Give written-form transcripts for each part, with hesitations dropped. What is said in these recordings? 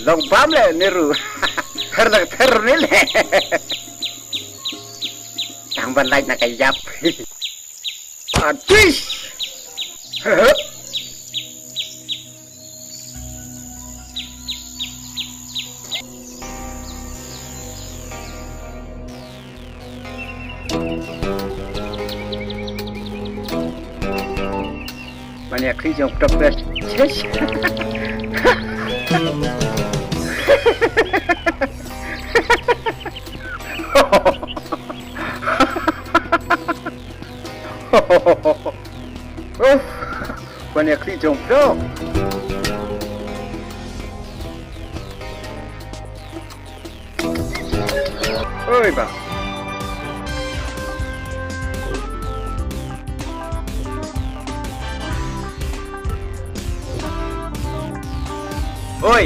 Long pam le niru. Hernak ter ni le. Tambah lain nak kayap. Aduh. Banyak kerja yang berapa? Banyak kerja yang berapa? Oi bang. Oi.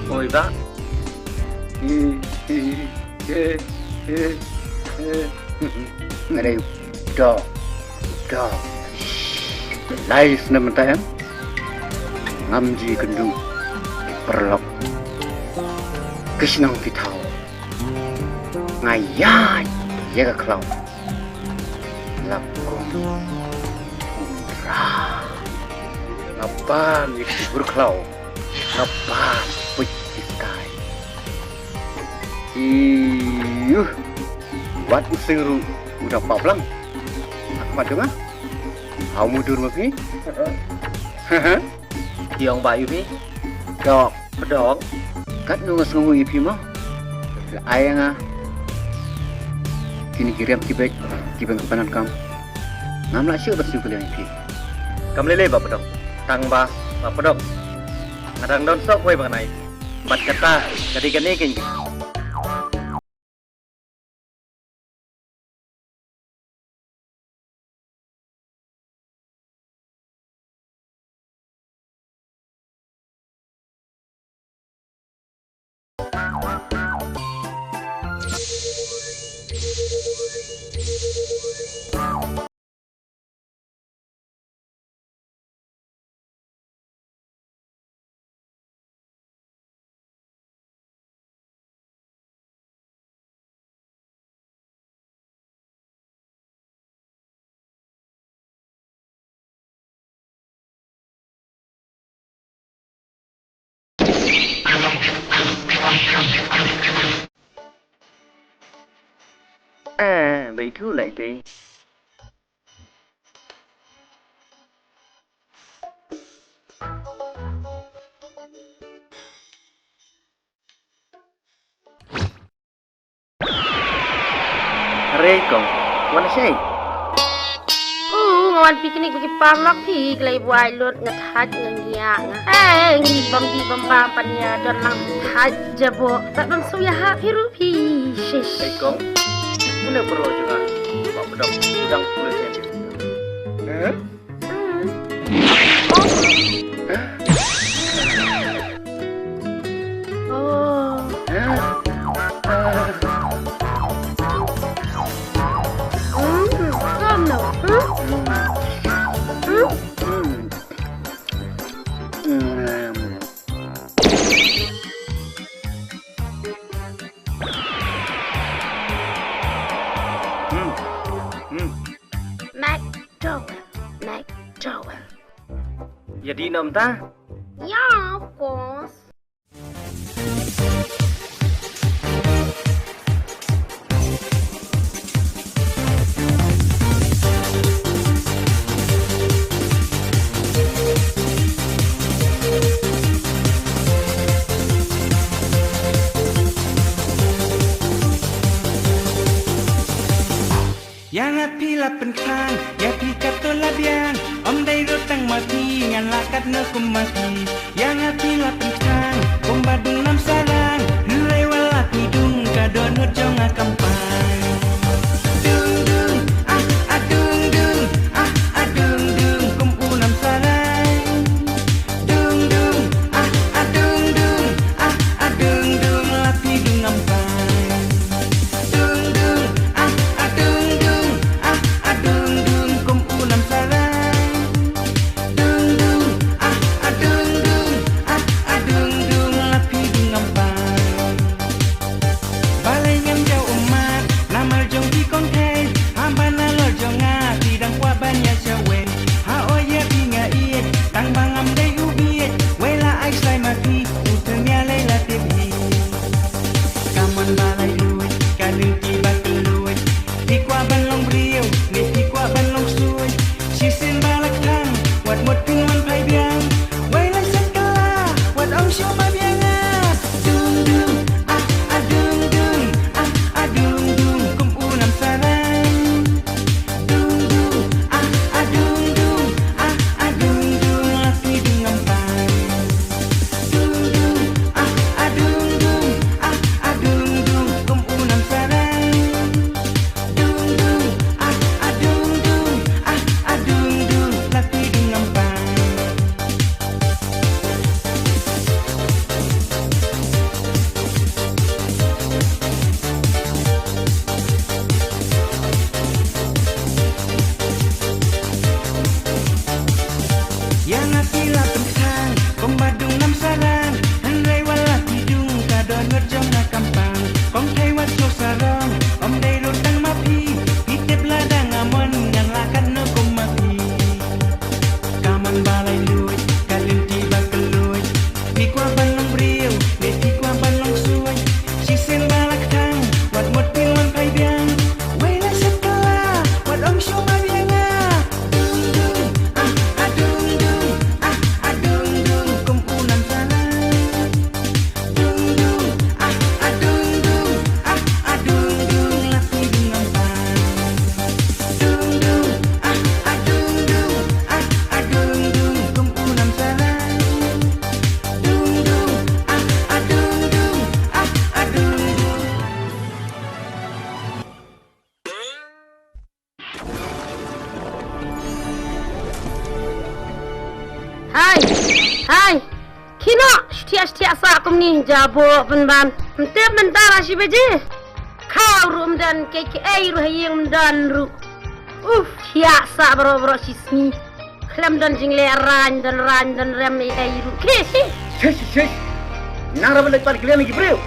Oi bang. Ngeri dog. Lais na mentayan. Ngamji kendung. Perlok. Kisnang pitau. Ngayay. Yaga klau. Lapung. Umrah. Ngapan yuk klau. Ngapan pujikai. Iyuh. Buat seru. Udah paplang. Aku madu mah. Hau mudur mah ni. Yang bayu ni. Dok, pedok. Kat nungas ngungu ipi mah. Ayang ah. Kini kirim kibek kepanan kam. Ngamla siapa bersih kuliah ipi. Kam lele ba pedok. Tang ba pedok. Ngadang don sok kue bang naik. Bat kata jadi kene kini. Bị cứu lại bị. Assalamualaikum. Mana sih? Ngawan piknik bagi parlok pik lay buai lut ngathat ngiyak. Di bamba pania don lang hat jabo. Tak bang suya ha piru pi. Shish. Assalamualaikum. Mana perlu juga? Pak pedok sedang tulis ini. McDowell. Jadi nom ta? Yeah, of course. Yang api lapan kang, ya pi kato labian. Om dai rotang mati, ngan lakat no kumati. Yang api lapan kang, om badung nam sarang. Nilai walak hidung, kadon hujung akampang. Dung dung, dung dung, dung dung, kum unam sarang. Dung dung, dung dung, ông siêu mà bia nga dung dung dung dung dung dung kum unam sarang dung dung dung dung dung dung laki dengan pan dung dung dung dung kum unam sarang dung dung dung laki dengan pan. Yang akila pentang Kong badung nam sarang Henry wala tidung Kadon ngerjong na kampang Kong thay wat so sarong Om day rutang mapi Hitip ladang amon Ngan lakat no kong mapi Kaman balay luy Kalin tiba keluy Pikwa banong briw Beti kwa banong suy Sisen balak tang Wat mot pilon pay biang Wala setelah Wat om show mabianga Hai, kino setia sa akum ni jabo penban. Mentep mentara si beje. Kau rum dan keke ru hayeng dan ru. Tia sa bro sismi. Klem dan jingle ran dan rem ru. Kesi. Shush. Nara balik pada kalian lagi bro.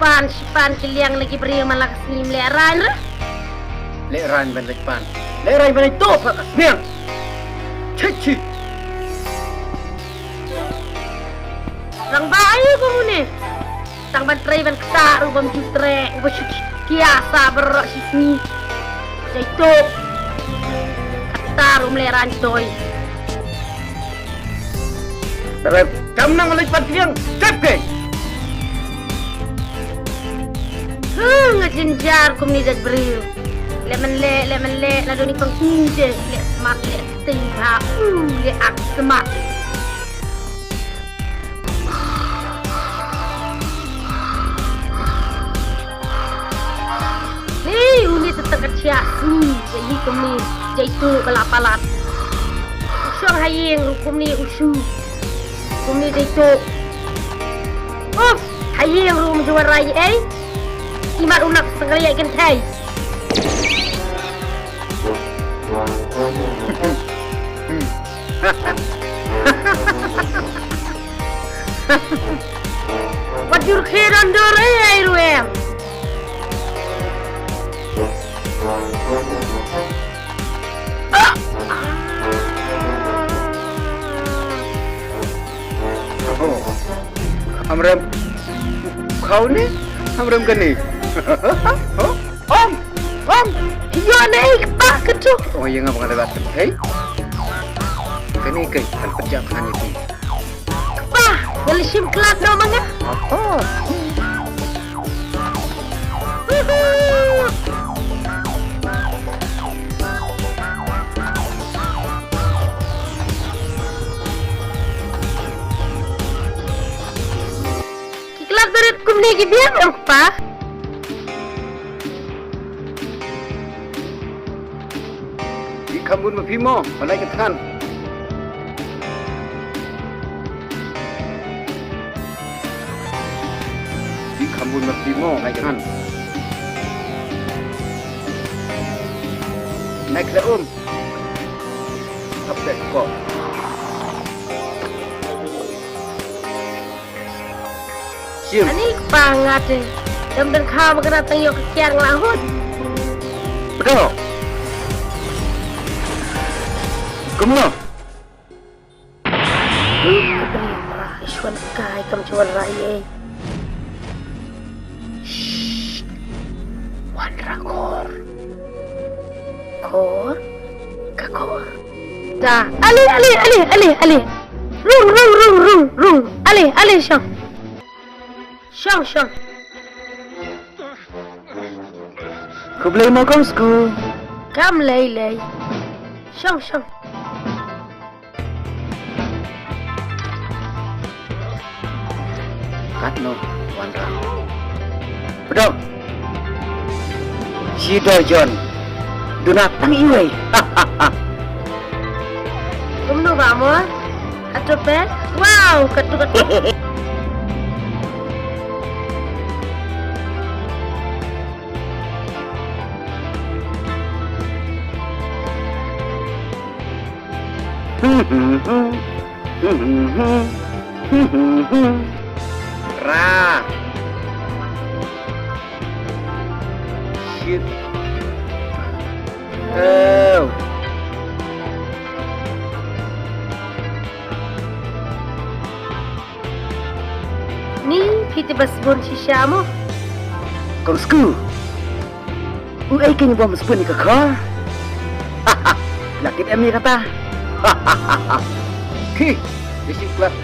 Pan kiliang lagi beri malak sini ran. Leran balik pan. Leran balik tu pak smiang. Cici. Rang bayi kamu ni. Tang ban tray ban kata rubam jutre. Ubah kiasa berok sismi. Jaitu. Kata rum leran toy. Terus kamu nang balik pada kalian. Cep ke? Ngajenjar kum ni dat beri. Lemon le lalu ni kong hinje le smart le tingha le ak smart ni uni tetap kecil jadi kum ni jaitu balapalat usang hayeng kum ni usu kum ni jaitu hayeng rum juarai imat unak sengaja gentai What you kid under air? Amram, kau ni? Amram kan ni? Om, iya naik pak kecu. Oh yang apa kata batin? Hey, kini ke terpejam hanya ni. Pak, ngelishim kelak no manga. Apa? Kelak dari kumni gibian pak. Kamu mafimo, malay katan. Di kamu mafimo, malay katan. Naik le Update kok. Siap. Ani pangat deh. Dan kau berkena tengok kekian lahut. Betul. Kemana? Merah iswan kai kam cuan rai. Wan rakor. Kakor. Da, ali. Rung. Ali, Shang. Shang. Ku boleh mau sku. Kam lay. Shang. Kat no, wan ra. Pedok. Si Do John. Dunatang iway. Kumno ba mo? Atopet? Wow, katu. Ra. Shit. Oh. Ni piti basbon shisha mo. Kong sku. Uai kini bom spoon ni kakak. Lakit em ni kata. Ki, bisi kuat.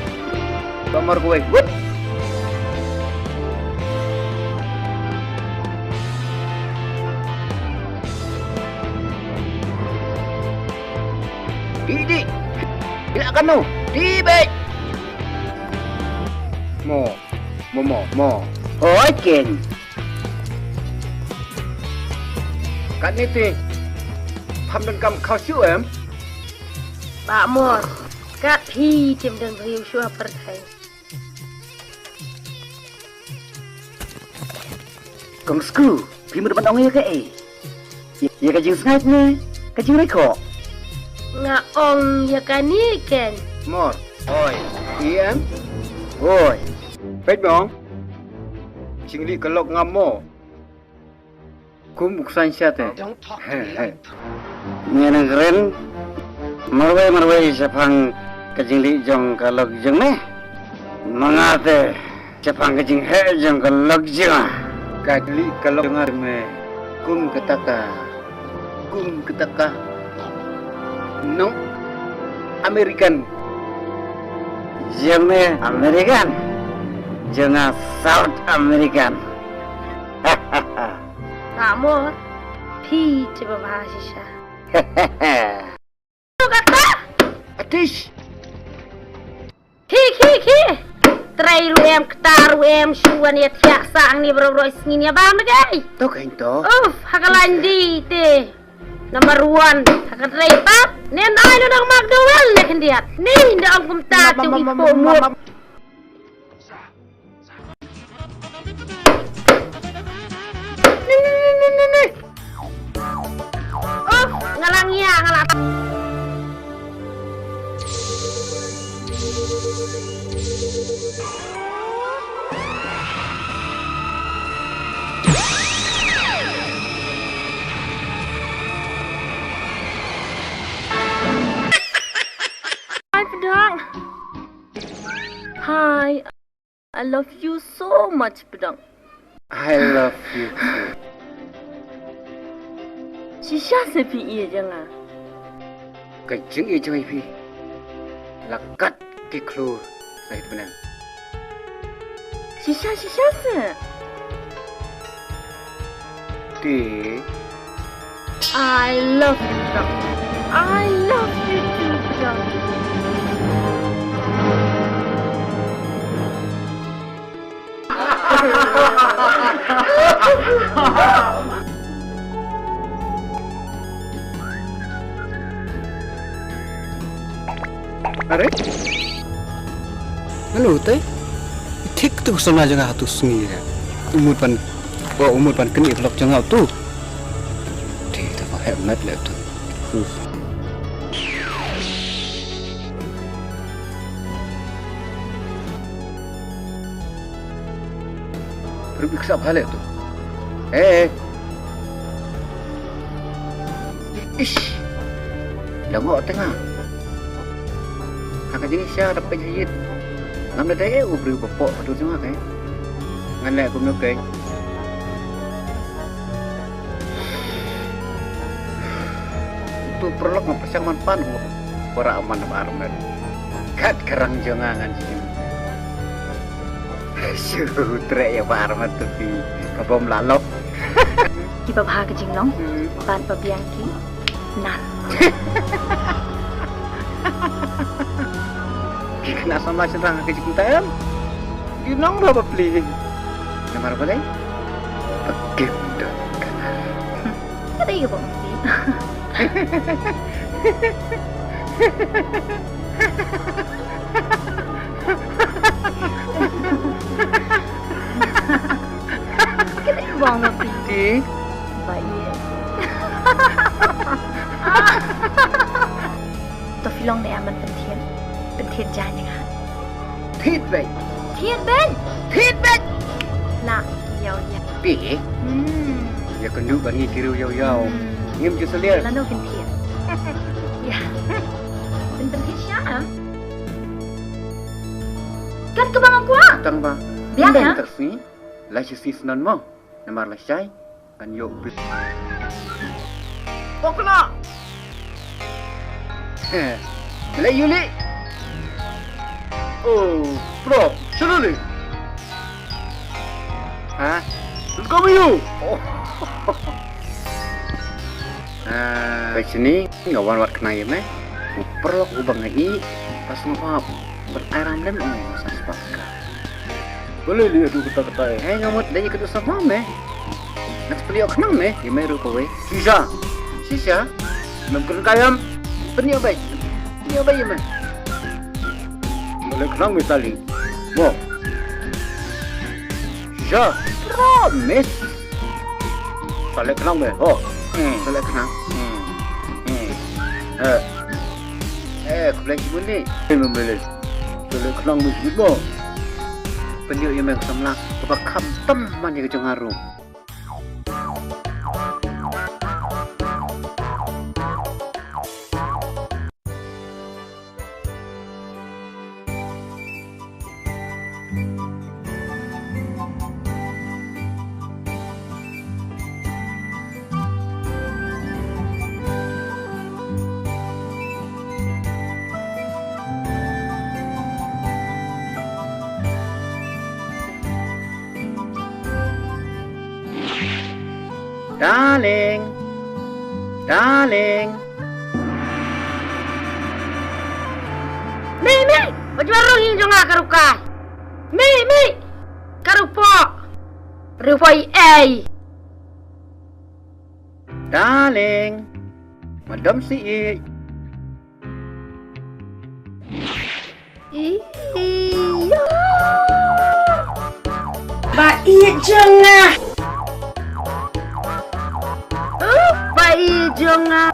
Kamar gue, wut. Di. Bila kan no? Di baik. Mo. Oi ken. Kan ni ti. Tham đơn cầm khao siêu em. Ba mo. Kat hi tim dan riu shua perthai. Kong sku, pi mu depan ong ya ke eh. Ya ka jing snap ni, ka jing reko. Nga ong ya kani ken. Mor. Oi. Em. Oi. Pet bong. Jing li kelok ngam mo. Kum buksan siat eh. Ni nang keren. Marwai sepang kajing li jong kalok jong meh. Mangate sepang kajing he jong kalok jong. Kajli kalok dengar meh. Kum ketaka. No. American. Jong meh American. Jong South American. Ba mo. Pi tiba bahasisha. Kata. Atish. Ki. Trai ruem ketar ruem shuan ya tiak sang ni bro singin ya bang nagai. To kain to. Hakalandi te. Number 1. Hakatrai pap. Nen ai no dang McDowell ne kendiat. Ni nda ang kumta tu ipo mo. Ni. Ngalang ya ngalang. Hi, Pedang. Hi, I love you so much, Pedang. I love you too. Shisha sepi iya jangan. Kajing i joi pi. Lakat ki klu sai benang. Shisha se. Ti. I love you, Pedang. I love you too, Pedang. Are? Lalu teh? Tik tu sama jangan hatu sungi ya. Umur pan keni pelok jangan tu. Ti tak hemat lah tu. Berbicara apa hal itu? Ish, lama tengah. Hak jadi siapa dapat jahit? Ngam dah daya ubri bapok tu semua kan? Ngan nak kumno kan? Tu perlu ngapasang manpan para aman aman. Kat kerang jangan sini. Sutra ya parma tapi kabom lalok. Iba bahaga jinglong, ban pabiangki, nan. Kena sama serang ke jikuntan. Ginong berapa beli? Nomor boleh? Pegim dah. Kata iya bang. Kata iya bang tapi. Di. Baik.ตัวฟิลองในมันเป็นเทียนจานยังไง Thịt vậy. เทียนเป็น Thịt vậy. น่ะยาว Pi. ๆYa kendu bani kiru yau. Ngim ju selia. แล้วโนเป็นเทียนอย่าเป็นเทียนช้ากันกระบังกูอ่ะ Tang ba. Biar ya. Tak sini. Lai si senan mo. Namar lai sai. Kan yo. Pokna. Lai yuli. Oh, bro, suruh ni. Hah? Kau you. Oh. Baik sini, ngawan wat kena ya meh. Perlu ubang ngai. Pas ngapa berairam lem masa sepaka. Boleh lihat dulu kata-kata. Ngamut dah ikut sama meh. Nak beli ok nang meh. Yang meru kowe. Sisa. Mungkin kayam. Penio baik. Penio baik meh. Boleh kenang misali. Mo. Sisa. Promise. Boleh kenang meh. Oh. Boleh kenang. Kebelah cibun ni. Membeli. Boleh kenang mesti mo. Penio yang meh kesamlah. Apa kam teman yang kejong harum. Darling. Mi, baju baru yang jangan karukai. Mi, karupo. Rufai ai. Darling. Madam si Iya. Baik jangan. Baik jangan.